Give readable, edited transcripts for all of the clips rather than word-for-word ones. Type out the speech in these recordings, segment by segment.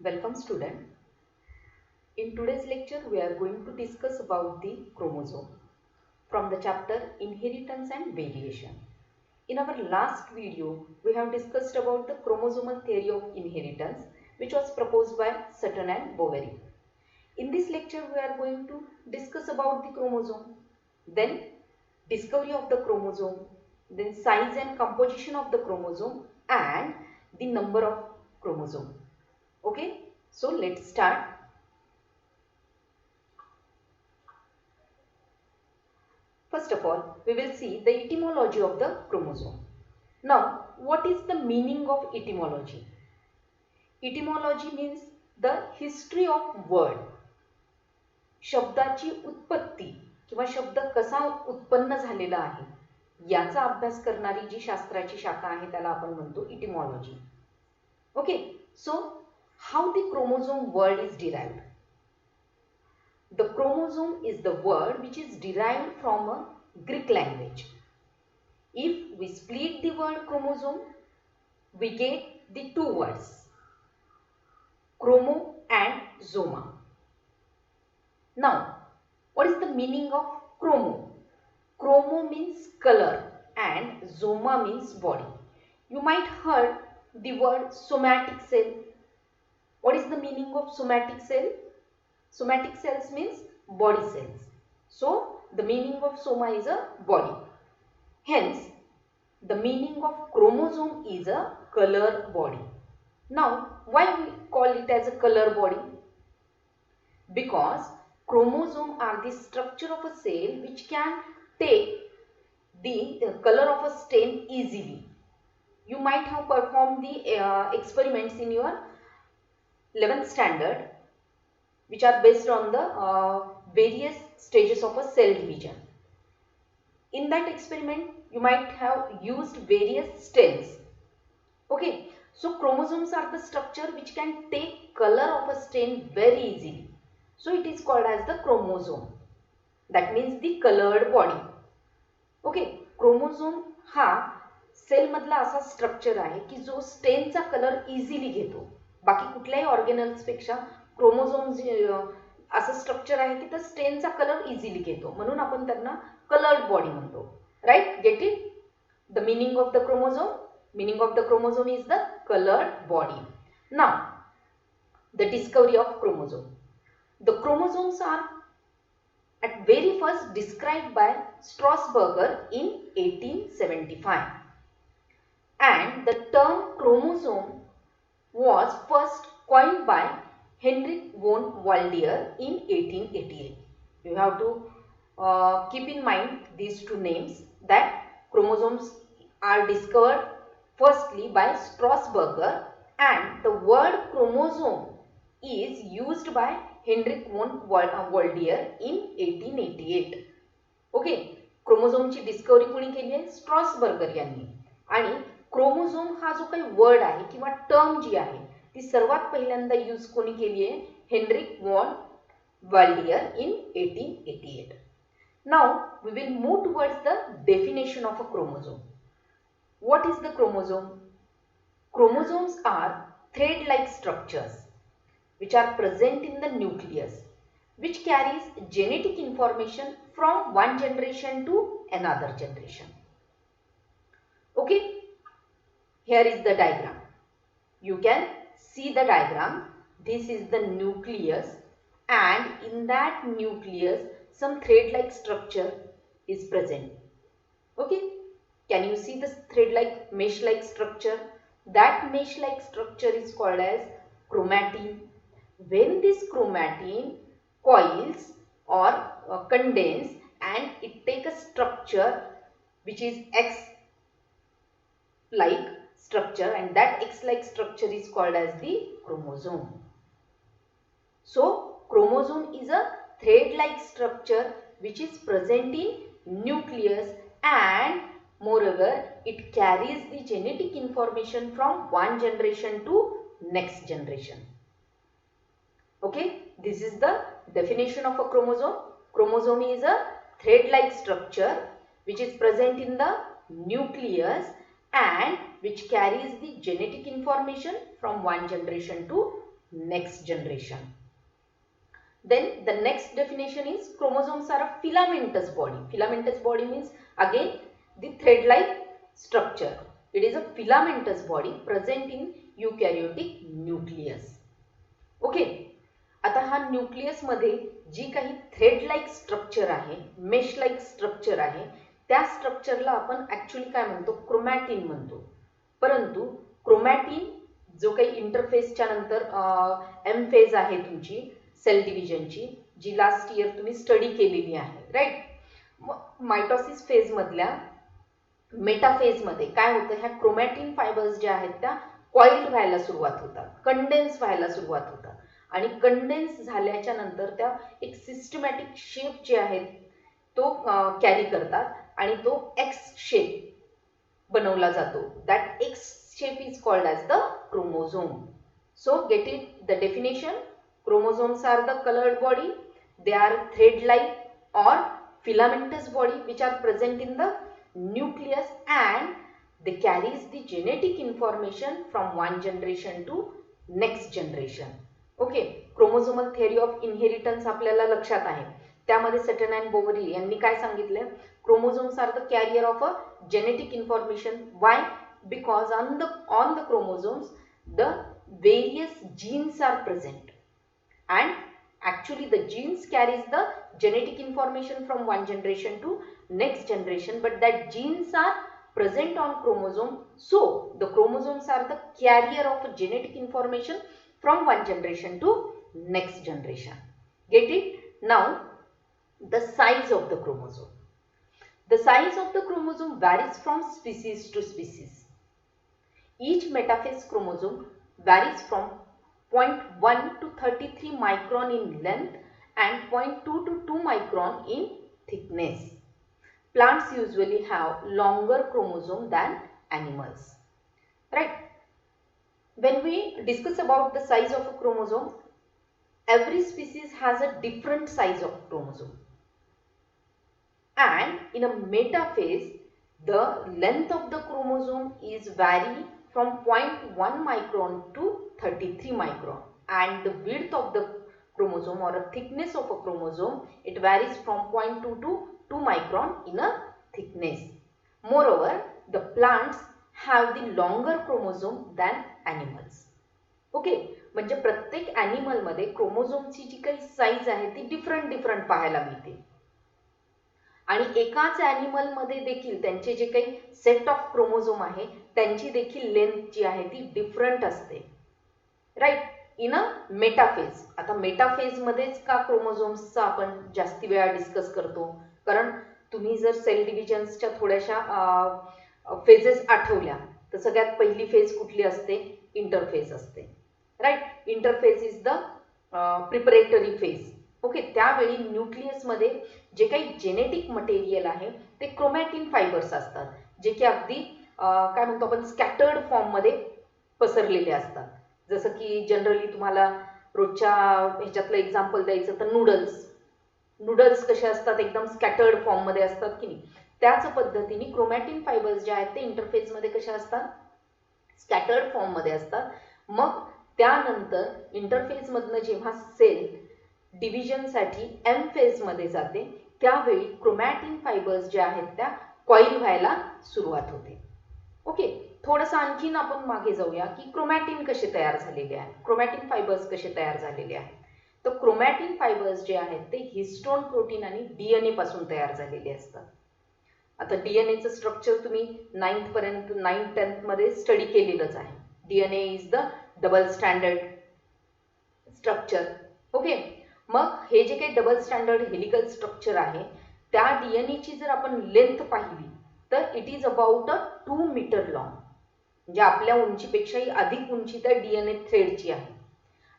Welcome student. In today's lecture we are going to discuss about the chromosome from the chapter Inheritance and Variation. In our last video we have discussed about the chromosomal theory of inheritance which was proposed by Sutton and Boveri. In this lecture we are going to discuss about the chromosome, then discovery of the chromosome, then size and composition of the chromosome and the number of chromosome. Okay, so let's start. First of all, we will see the etymology of the chromosome. Now, what is the meaning of etymology? Etymology means the history of word. शब्दाची उत्पत्ती किंवा शब्द कसा उत्पन्न झालेला आहे याचा अभ्यास करणारी जी शास्त्राची शाखा आहे त्याला आपण म्हणतो etymology. Okay, so how the chromosome word is derived? The chromosome is the word which is derived from a Greek language. If we split the word chromosome, we get the two words, chromo and zoma. Now, what is the meaning of chromo? Chromo means color and zoma means body. You might heard the word somatic cell. What is the meaning of somatic cell? Somatic cells means body cells. So, the meaning of soma is a body. Hence, the meaning of chromosome is a color body. Now, why we call it as a color body? Because chromosome are the structure of a cell which can take the color of a stain easily. You might have performed the experiments in your 11th standard which are based on the various stages of a cell division. In that experiment, you might have used various stains. Okay, so chromosomes are the structure which can take color of a stain very easily. So it is called as the chromosome. That means the colored body. Okay, chromosome हा cell मधला असा structure आहे की जो स्टेनचा colour easily घेतो. बाकी कुठल्याही organelles पेक्षा क्रोमोझोम असं स्ट्रक्चर आहे की तर स्टेनचा कलर इझिली घेतो, म्हणून आपण त्यांना कलर्ड बॉडी म्हणतो. Right, get it? The meaning of the chromosome, meaning of the chromosome is the colored body. Now, the discovery of chromosome. The chromosomes are at very first described by Strasburger in 1875. And the term chromosome was first coined by Henrik von Waldier in 1888. You have to keep in mind these two names, that chromosomes are discovered firstly by Strasburger and the word chromosome is used by Henrik von Waldier in 1888. Okay, क्रोमोझोमची discovery कोणी केली आहे? स्ट्रॉसबर्गर यांनी. आणि chromosome हा जो काही word आहे किंवा टर्म जी आहे ती सर्वात पहिल्यांदा यूज कोणी केली आहे? Heinrich von Waldeyer in 1888. Now we will move towards the definition of a chromosome. What is the chromosome? Chromosomes are thread-like structures which are present in the nucleus, which carries genetic information from one generation to another generation. Okay, here is the diagram. You can see the diagram. This is the nucleus, and in that nucleus some thread-like structure is present. Okay, can you see this thread-like mesh-like structure? That mesh-like structure is called as chromatin. When this chromatin coils or condense and it take a structure which is X-like structure, and that X-like structure is called as the chromosome. So chromosome is a thread-like structure which is present in nucleus, and moreover it carries the genetic information from one generation to next generation. Okay, this is the definition of a chromosome. Chromosome is a thread-like structure which is present in the nucleus and which carries the genetic information from one generation to next generation. Then the next definition is chromosomes are a filamentous body. Filamentous body means again the thread-like structure. It is a filamentous body present in eukaryotic nucleus. Okay, आता हा nucleus मध्ये जी काही thread like structure आहे, mesh like structure आहे, त्या स्ट्रक्चरला आपण actually काय म्हणतो, क्रोमॅटिन म्हणतो. परंतु क्रोमॅटिन जो काही इंटरफेसच्या नंतर एम फेज आहे तुमची सेल डिव्हिजनची, जी लास्ट इयर तुम्ही स्टडी केलेली आहे, राईट. मायटोसिस फेज मधल्या मेटाफेज मध्ये काय होतं, ह्या क्रोमॅटिन फायबर्स ज्या आहेत त्या कॉइल्ड व्हायला सुरुवात होतात, कंडेन्स व्हायला सुरुवात होतात आणि कंडेन्स झाल्याच्या नंतर त्या एक सिस्टमॅटिक शेप जे आहेत तो कॅरी करतात आणि तो एक्स शेप बनवला जातो. That x shape is called as the chromosome. So gate it the definition. Chromosomes are the colored body. They are thread-like or filamentous body which are present in the nucleus and they carries the genetic information from one generation to next generation. Okay, chromosomal theory of inheritance आपल्याला लक्षात आहे. त्यामध्ये Sutton and Boveri यांनी काय सांगितले, chromosomes are the carrier of a genetic information. Why? Because on the chromosomes the various genes are present and actually the genes carries the genetic information from one generation to next generation, but that genes are present on chromosome, so the chromosomes are the carrier of genetic information from one generation to next generation. Get it? Now the size of the chromosome. The size of the chromosome varies from species to species. Each metaphase chromosome varies from 0.1 to 33 micron in length and 0.2 to 2 micron in thickness. Plants usually have longer chromosome than animals. Right? When we discuss about the size of a chromosome, every species has a different size of chromosome. And in a metaphase, the length of the chromosome is vary from 0.1 micron to 33 micron, and the width of the chromosome or a thickness of a chromosome, it varies from 0.2 to 2 micron in a thickness. Moreover, the plants have the longer chromosome than animals. Okay, म्हणजे प्रत्येक animal मध्ये क्रोमोझोमची जी काही size आहे ती different पाहायला मिळते आणि एकाच ॲनिमल मध्ये देखील त्यांचे जे काही सेट ऑफ क्रोमोझोम आहे त्यांची देखील लेंथ जी आहे ती डिफरंट असते, राईट. इन अ मेटाफेज. आता मेटाफेज मध्येच का क्रोमोझोम्सचा आपण जास्ती वेळा डिस्कस करतो, कारण तुम्ही जर सेल डिव्हिजन्सच्या थोड्याशा फेजेस आठवल्या तर सगळ्यात पहिली फेज कुठली असते, इंटरफेज असते, right. Interphase is the preparatory phase. Okay, त्यावेळी न्यूक्लियसमध्ये जे काही जेनेटिक मटेरियल आहे ते क्रोमॅटिन फायबर्स असतात, जे की अगदी काय म्हणतो आपण स्कॅटर्ड फॉर्ममध्ये पसरलेले असतात. जसं की जनरली तुम्हाला रोजच्या ह्याच्यातलं एक्झाम्पल द्यायचं तर नूडल्स कसे असतात, एकदम स्कॅटर्ड फॉर्ममध्ये असतात की नाही, त्याच पद्धतीने क्रोमॅटिन फायबर्स जे आहेत ते इंटरफेसमध्ये कशा असतात, स्कॅटर्ड फॉर्ममध्ये असतात. मग त्यानंतर इंटरफेसमधनं जेव्हा सेल डिव्हिजनसाठी एम फेजमध्ये जाते त्यावेळी क्रोमॅटिन फायबर्स ज्या आहेत त्या कॉइल व्हायला सुरुवात होते. ओके, थोडंसं आणखीन आपण मागे जाऊया की क्रोमॅटिन कसे तयार झालेले आहे, क्रोमॅटिन फायबर्स कसे तयार झालेले आहेत. तर क्रोमॅटिन फायबर्स जे आहेत ते हिस्टोन प्रोटीन आणि डीएनए पासून तयार झालेले असतात. आता डीएनएचं स्ट्रक्चर तुम्ही 9th पर्यंत 9th 10th मध्ये स्टडी केलेलंच आहे. DNA is the double standard structure. Okay, मग हे जे काही डबल स्टँडर्ड हेलिकल स्ट्रक्चर आहे त्या डीएनएची जर आपण लेंथ पाहिली तर it is about 2 metre long, म्हणजे आपल्या उंचीपेक्षाही अधिक उंची त्या डीएनए थ्रेडची आहे.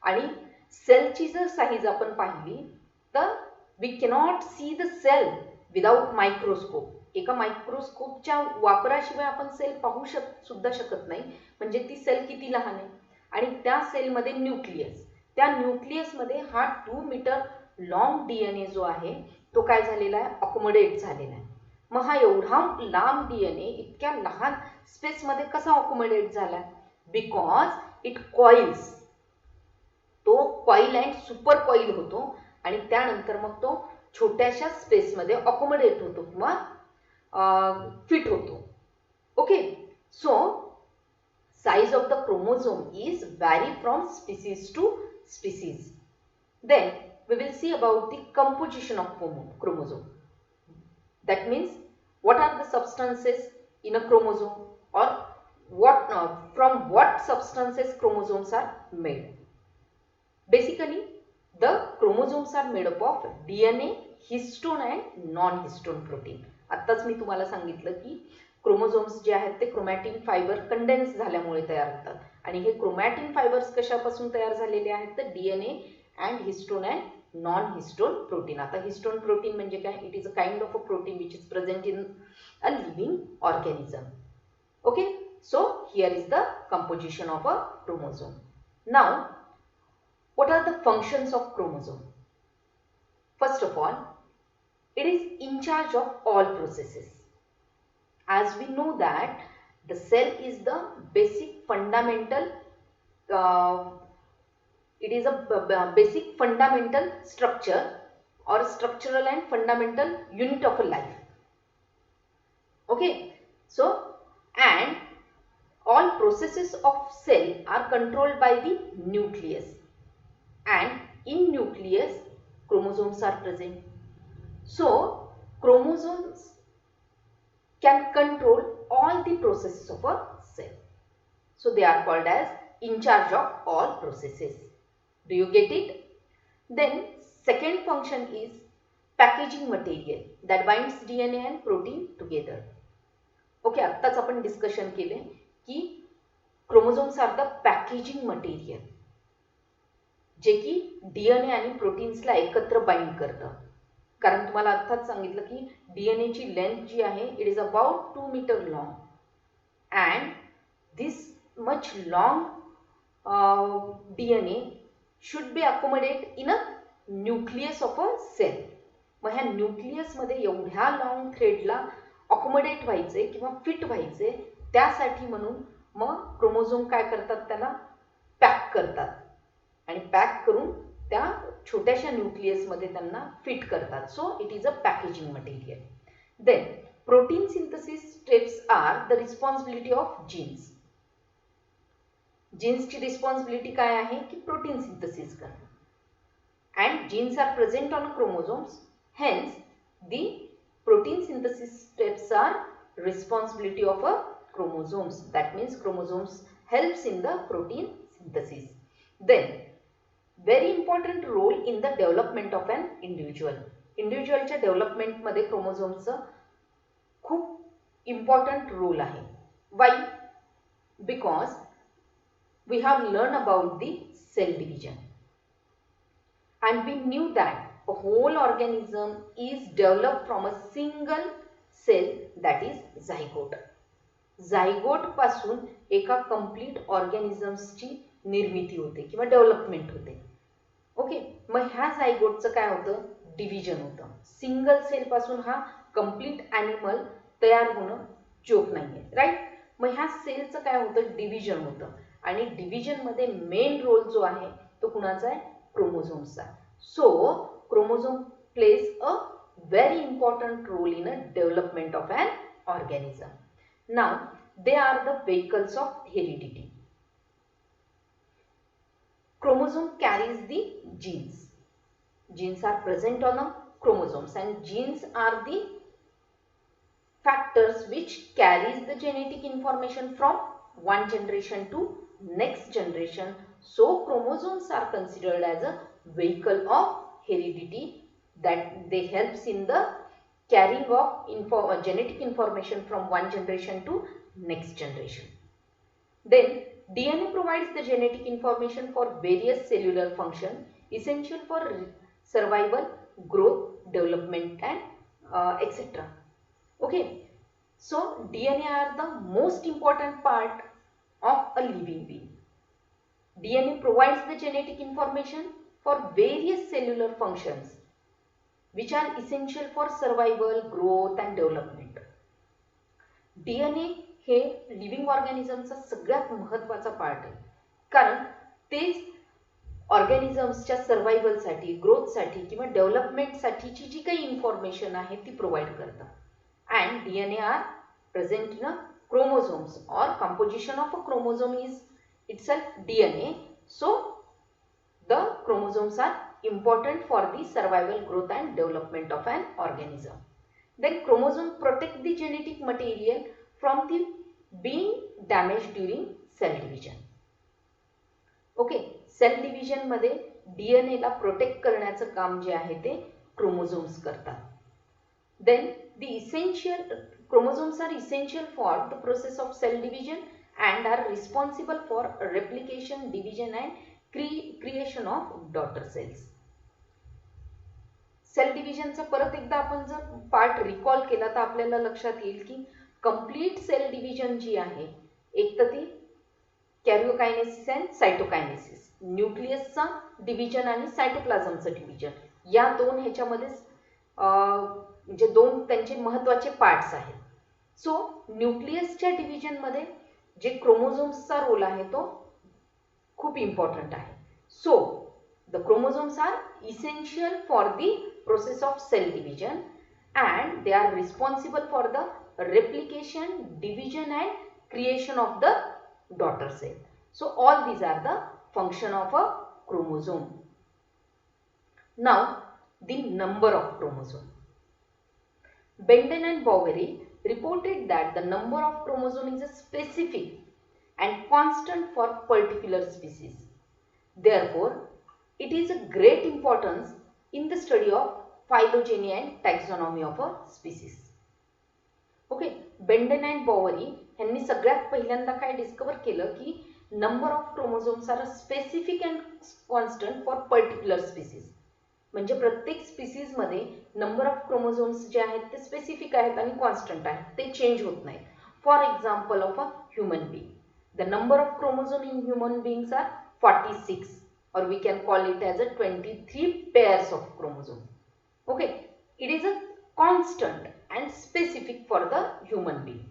आणि सेलची जर साईज आपण पाहिली तर we cannot see the cell without microscope. एका मायक्रोस्कोपच्या वापराशिवाय आपण सेल पाहू सुद्धा शकत नाही, म्हणजे ती सेल किती लहान आहे. आणि त्या सेलमध्ये न्यूक्लियस, त्या न्यूक्लियसमध्ये हा 2 मीटर लॉंग डीएनए जो आहे तो काय झालेला आहे, अकोमोडेट झालेला आहे. मग हा एवढा लांब डीएनए इतक्या लहान स्पेसमध्ये कसा अकोमोडेट झाला, बिकॉज इट कॉइल्स. तो कॉईल अँड सुपर कॉईल होतो आणि त्यानंतर मग तो छोट्याशा स्पेसमध्ये अकोमोडेट होतो किंवा फिट होतो. Okay, so size of the chromosome is vary from species to species. Then we will see about the composition of chromosome. That means what are the substances in a chromosome, or what from what substances chromosomes are made. Basically the chromosomes are made up of DNA, histone and non-histone protein. आत्ताच मी तुम्हाला सांगितलं की chromosomes जे आहेत ते chromatin fibre condense झाल्यामुळे तयार होतात आणि हे क्रोमॅटिन फायबर्स कशापासून तयार झालेले आहेत तर DNA and histone and non histone protein. आता हिस्टोन प्रोटीन म्हणजे काय? It is a kind of a protein which is present in a living organism. Okay, so here is the composition of a chromosome. Now what are the functions of chromosome? First of all, it is in charge of all processes. As we know that the cell is the basic fundamental it is a basic fundamental structure or structural and fundamental unit of a life. Okay, so and all processes of cell are controlled by the nucleus, and in nucleus chromosomes are present. So chromosomes can control all the processes of a cell. So they are called as in charge of all processes. Do you get it? Then second function is packaging material that binds DNA and protein together. Okay, आत्ताच आपण discussion केले की chromosomes are the packaging material जे की DNA आणि प्रोटीन्सला एकत्र bind करतं. कारण तुम्हाला आत्ताच सांगितलं की DNA ची लेंथ जी आहे it is about 2 metre long and this much long DNA should be accommodate in a nucleus of a cell. मग ह्या न्यूक्लियसमध्ये एवढ्या लॉंग थ्रेडला अकोमोडेट व्हायचे किंवा फिट व्हायचे त्यासाठी म्हणून मग क्रोमोझोम काय करतात, त्याला पॅक करतात आणि पॅक करून त्या छोट्याशा न्यूक्लियसमध्ये त्यांना फिट करतात. So it is a packaging material. Then protein synthesis steps are the responsibility of genes. जीन्सची रिस्पॉन्सिबिलिटी काय आहे की प्रोटीन सिंथेसिस करणं. And genes are present on chromosomes, hence the protein synthesis steps are responsibility of a chromosomes. That means chromosomes helps in the protein synthesis. Then very important role in the development of an individual. इंडिव्हिज्युअलच्या डेव्हलपमेंटमध्ये क्रोमोझोमचं खूप important role आहे. Why? Because we have learned about the cell division and we knew that a whole organism is developed from a single cell, that is zygote. Zygote पासून एका complete ऑर्गॅनिझम्सची निर्मिती होते किंवा डेव्हलपमेंट होते. ओके, मग ह्या झायगोटचं काय होतं, डिव्हिजन होतं. सिंगल सेल पासून हा कंप्लीट ॲनिमल तयार होणं जोक नाहीये, राईट. मग ह्या सेलचं काय होतं, डिव्हिजन होतं आणि डिव्हिजनमध्ये मेन रोल जो आहे तो कुणाचा आहे, क्रोमोझोम्सचा. So chromosome plays a very important role in a development of an organism. Now they are the vehicles of heredity. Chromosome carries the genes. Genes are present on the chromosomes and genes are the factors which carries the genetic information from one generation to next generation. So chromosomes are considered as a vehicle of heredity, that they helps in the carrying of genetic information from one generation to next generation. Then DNA provides the genetic information for various cellular function essential for survival, growth, development and etc. Okay, so DNA are the most important part of a living being. DNA provides the genetic information for various cellular functions which are essential for survival, growth and development. DNA हे living ऑर्गॅनिझमचा सगळ्यात महत्त्वाचा part आहे, कारण ते ऑर्गॅनिझम्सच्या सर्व्हायव्हलसाठी, ग्रोथसाठी किंवा डेव्हलपमेंटसाठीची जी काही information आहे ती प्रोव्हाइड करतं. And DNA are present in a chromosomes or composition of a chromosome is itself DNA. So the chromosomes are important for the survival, growth and development of an organism. Then chromosome protect the genetic material from the being damaged during cell division. ओके, cell division मध्ये DNA ला protect करण्याचं काम जे आहे ते chromosomes करतात. Then the essential chromosomes are essential for the process of cell division and are responsible for replication, division and creation of daughter cells. Cell डिव्हिजनचा परत एकदा आपण जर पार्ट रिकॉल केला तर आपल्याला लक्षात येईल की कंप्लीट सेल डिव्हिजन जी आहे, एक तर ती कॅरिओकायनेसिस अँड सायटोकायनेसिस, न्यूक्लियसचा डिव्हिजन आणि सायटोप्लाझमचं डिव्हिजन, या दोन ह्याच्यामध्ये म्हणजे दोन त्यांचे महत्त्वाचे पार्ट्स आहेत. सो न्यूक्लियसच्या डिव्हिजनमध्ये जे क्रोमोझोम्सचा रोल आहे तो खूप इम्पॉर्टंट आहे. So the chromosomes are essential for the process of cell division and they are responsible for the replication, division and creation of the daughter cell. So all these are the function of a chromosome. Now the number of chromosome. Benden and Boveri reported that the number of chromosome is a specific and constant for particular species. Therefore, it is a great importance in the study of phylogeny and taxonomy of a species. Okay, Benden and Boveri यांनी सगळ्यात पहिल्यांदा काय discover केलं की number of chromosomes are specific and constant for particular species. म्हणजे प्रत्येक स्पीसीजमध्ये number of chromosomes जे आहेत ते स्पेसिफिक आहेत आणि कॉन्स्टंट आहेत, ते चेंज होत नाहीत. For example of a human being, the number of chromosome in human beings are 46 or we can call it as a 23 pairs of chromosome. Okay, it is a constant and specific for the human being.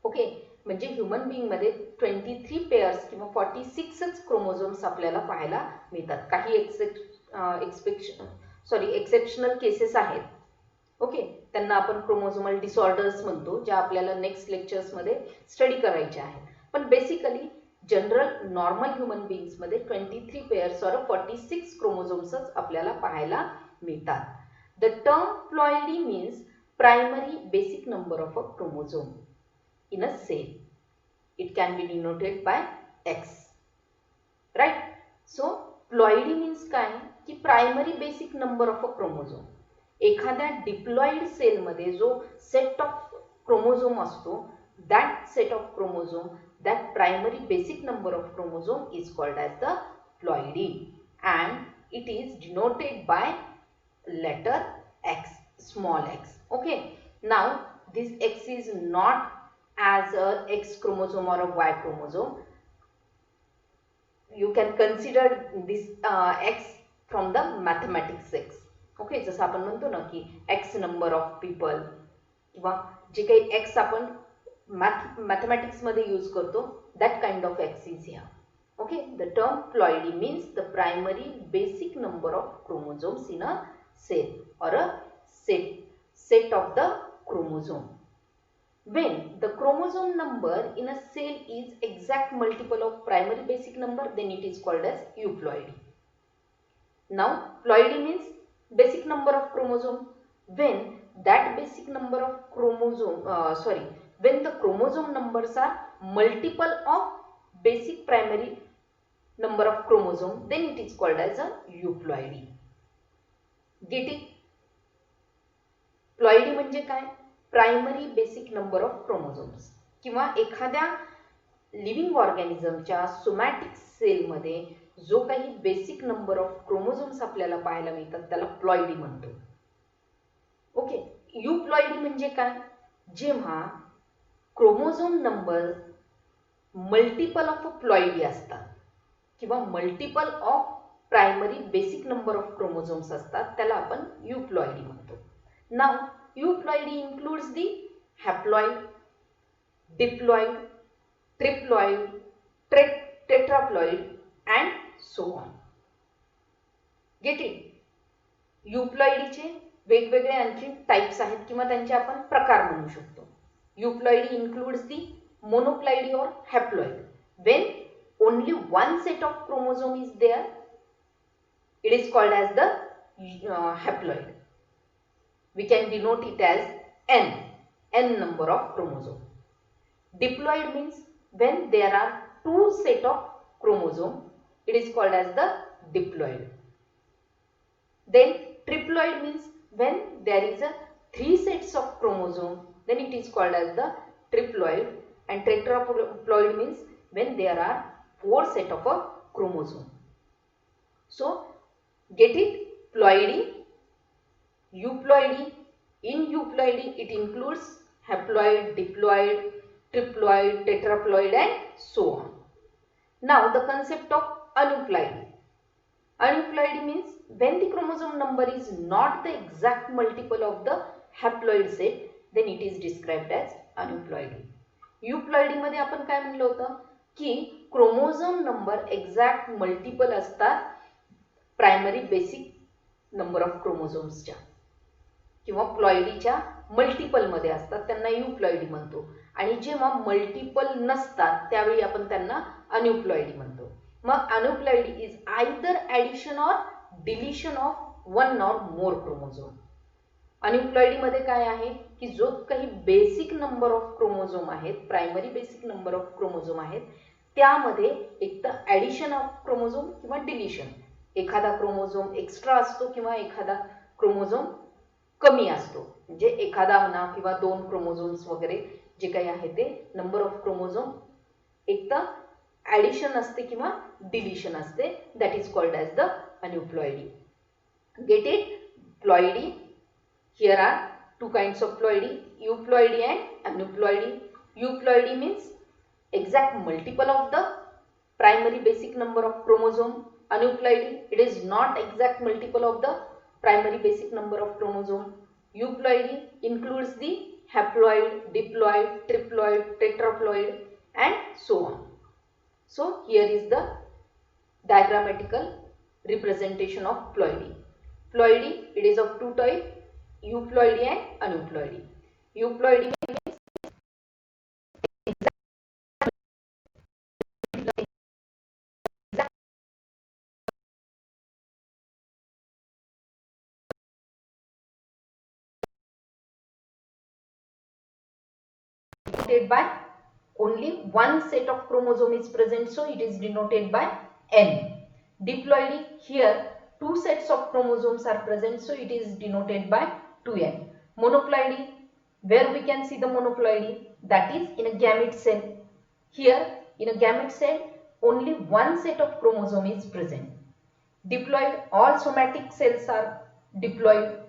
Okay, म्हणजे human being मध्ये 23 pairs किंवा 46च chromosomes आपल्याला पाहायला मिळतात. काही exceptional cases आहेत. Okay, त्यांना आपण क्रोमोझोमल डिसऑर्डर्स म्हणतो, ज्या आपल्याला नेक्स्ट लेक्चर्स मध्ये स्टडी करायचे आहेत. पण basically general normal human beings मध्ये 23 पेअर्स और 46 क्रोमोझोम्सच आपल्याला पाहायला मिळतात. The term ploidy means primary basic number of a chromosome in a cell. It can be denoted by X. Right? So, ploidy means काय की primary basic number of a chromosome. एखाद्या diploid सेलमध्ये जो set of chromosome असतो, that set of chromosome, that primary basic number of chromosome is called as the ploidy and it is denoted by letter X, small x. Okay, now this X is not as a X chromosome or a Y chromosome. You can consider this X from the mathematics X. Okay, जसं आपण म्हणतो ना की X number of people किंवा जे काही X आपण mathematics मध्ये use करतो, that kind of X is here. Okay, the term ploidy means the primary basic number of chromosomes in a cell or a set of the chromosome. When the chromosome number in a cell is exact multiple of primary basic number, then it is called as euploidy. Now ploidy means basic number of chromosome. When that basic number of chromosome when the chromosome numbers are multiple of basic primary number of chromosome, then it is called as a euploidy. Get it? Ploidy म्हणजे काय? Primary basic number of chromosomes. किंवा एखाद्या living ऑर्गॅनिझमच्या somatic सेलमध्ये जो काही basic number of chromosomes आपल्याला पाहायला मिळतात त्याला प्लॉइडी म्हणतो. ओके, यूप्लॉइडी म्हणजे काय? जेव्हा chromosome number multiple of ploidy असतात किंवा multiple of primary basic number of chromosomes असतात, त्याला आपण यूप्लॉइडी म्हणतो. Now, euploidy includes the haploid, diploid, triploid, tetraploid and so on. Get it? युप्लॉइडीचे वेगवेगळे आणखी टाइप्स आहेत किंवा त्यांचे आपण प्रकार म्हणू शकतो. युप्लॉइडी includes the monoploidy or haploid. When only one set of chromosome is there, it is called as the haploid. We can denote it as n number of chromosome. Diploid means when there are two set of chromosome, it is called as the diploid. Then triploid means when there is a three sets of chromosome, then it is called as the triploid. And tetraploid means when there are four set of a chromosome. So get it? Ploidy, euploidy. In euploidy it includes haploid, diploid, triploid, tetraploid and so on. Now the concept of aneuploidy. Aneuploidy means when the chromosome number is not the exact multiple of the haploid set, then it is described as aneuploidy. euploidy मध्ये आपण काय म्हणलं होतं की chromosome number exact multiple असतात primary basic number of क्रोमोझोम्सच्या किंवा प्लॉइडीच्या multiple मध्ये असतात त्यांना युप्लॉइडी म्हणतो आणि जेव्हा मल्टिपल नसतात त्यावेळी आपण त्यांना अनयुप्लॉइडी म्हणतो. मग aneuploidy is either addition or deletion of one or more chromosome. Aneuploidy मध्ये काय आहे की जो काही बेसिक नंबर ऑफ क्रोमोझोम आहेत, primary basic number of chromosome आहेत, त्यामध्ये एक तर ॲडिशन ऑफ क्रोमोझोम किंवा डिलिशन, एखादा क्रोमोझोम एक्स्ट्रा असतो किंवा एखादा क्रोमोझोम कमी असतो. म्हणजे एखादा म्हणा किंवा दोन क्रोमोझोम्स वगैरे जे काही आहे ते नंबर ऑफ क्रोमोझोम एक तर ॲडिशन असते किंवा डिलिशन असते. That is called as the aneuploidy. Get it? Ploidy. Here are two kinds of ploidy, euploidy and aneuploidy. Euploidy means exact multiple of the primary basic number of chromosome. Aneuploidy, it is not exact multiple of the primary basic number of chromosome. Euploidy includes the haploid, diploid, triploid, tetraploid and so on. So here is the diagrammatical representation of ploidy. Ploidy, it is of two types, euploidy and aneuploidy. Euploidy means denoted by only one set of chromosome is present, so it is denoted by n. Diploidy, here two sets of chromosomes are present, so it is denoted by 2n. Monoploidy, where we can see the monoploidy, that is in a gamete cell. Here in a gamete cell only one set of chromosome is present. Diploid, all somatic cells are diploid,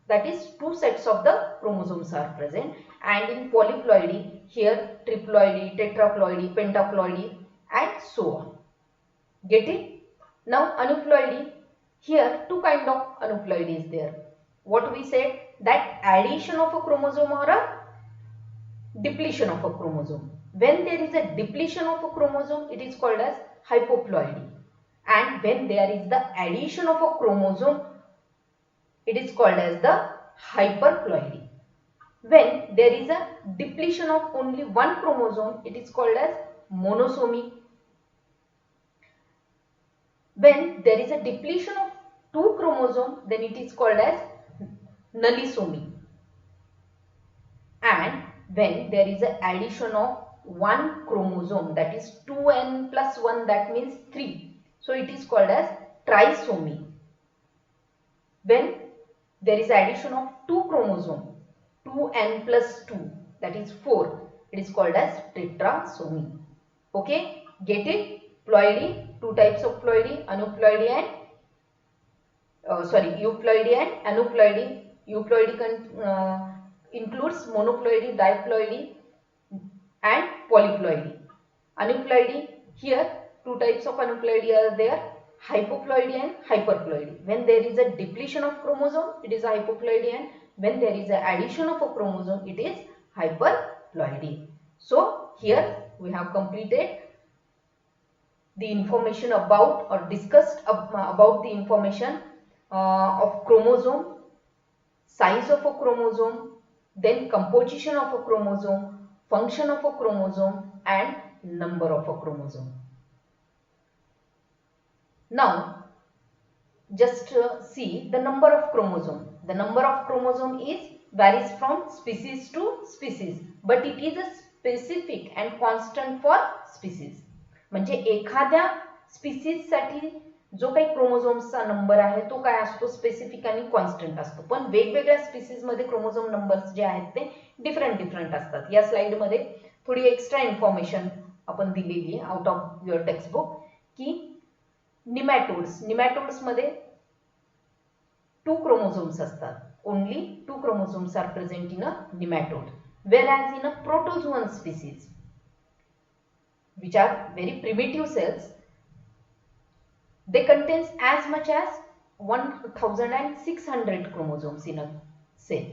that is two sets of the chromosomes are present. And in polyploidy, here triploidy, tetraploidy, pentaploidy and so on. Get it? Now aneuploidy, here two kind of aneuploidy is there. What we said, that addition of a chromosome or a depletion of a chromosome. When there is a depletion of a chromosome, it is called as hypoploidy. And when there is the addition of a chromosome, it is called as the hyperploidy. When there is a depletion of only one chromosome, it is called as monosomy. When there is a depletion of two chromosomes, then it is called as nullisomy. And when there is an addition of one chromosome, that is 2n plus 1, that means 3, so it is called as trisomy. When there is addition of two chromosomes, 2n plus 2, that is 4, it is called as tetrasomy. Okay, get it? Ploidy, two types of ploidy, aneuploidy and euploidy and aneuploidy. Euploidy includes monoploidy, diploidy and polyploidy. Aneuploidy, here two types of aneuploidy are there, hypoploidy and hyperploidy. When there is a depletion of chromosome, it is hypoploidy, and when there is an addition of a chromosome, it is hyperploidy. So here we have completed the information about or discussed about the information of chromosome, size of a chromosome, then composition of a chromosome, function of a chromosome and number of a chromosome. Now just see the number of chromosome. The number of chromosome is varies from species to species, but it is a specific and constant for species. म्हणजे एखाद्या species साठी जो काही क्रोमोझोम्सचा number आहे तो काय असतो, specific आणि कॉन्स्टंट असतो. पण वेगवेगळ्या स्पीसीज मध्ये क्रोमोझोम नंबर्स जे आहेत ते डिफरंट असतात. या स्लाइड मध्ये थोडी एक्स्ट्रा इन्फॉर्मेशन आपण दिलेली आहे out of your text book की निमॅटोड्स मध्ये 2 chromosomes असतात. Only 2 chromosomes are present in a nematode, whereas in a protozoan species, which are very primitive cells, they contains as much as 1600 chromosomes in a cell.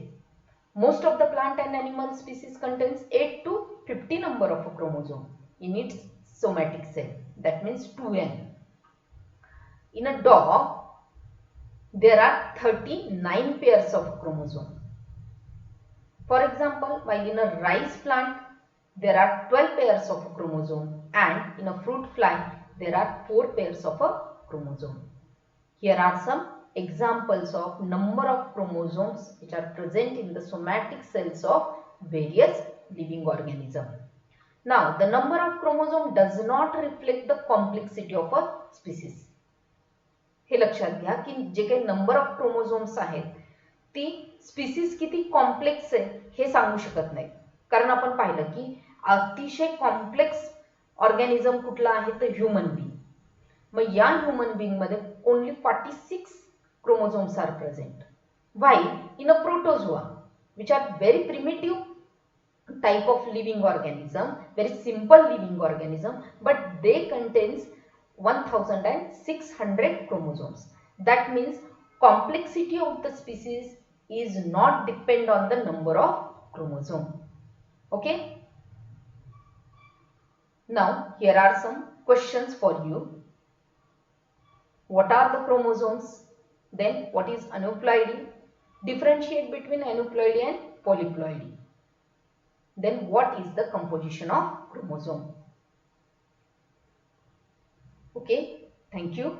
Most of the plant and animal species contains 8 to 50 number of a chromosome in its somatic cell. That means 2n. In a dog, there are 39 pairs of chromosome. For example, while in a rice plant, there are 12 pairs of chromosome, and in a fruit fly, there are 4 pairs of a chromosome. Here are some examples of number of chromosomes which are present in the somatic cells of various living organisms. Now, the number of chromosome does not reflect the complexity of a species. हे लक्षात घ्या की जे काही number of chromosomes आहेत ती species किती complex आहे हे सांगू शकत नाही. कारण आपण पाहिलं की अतिशय कॉम्प्लेक्स ऑर्गॅनिझम कुठला आहे तर ह्यूमन बीइंग. मग या ह्यूमन बीइंग मध्ये only 46 chromosomes are present, while in a protozoa, which are very primitive type of living organism, very simple living organism, but they contains 1600 chromosomes. That means complexity of the species is not depend on the number of chromosome. Okay. Now here are some questions for you. What are the chromosomes? Then what is aneuploidy? Differentiate between aneuploidy and polyploidy. Then what is the composition of chromosome? Okay, thank you.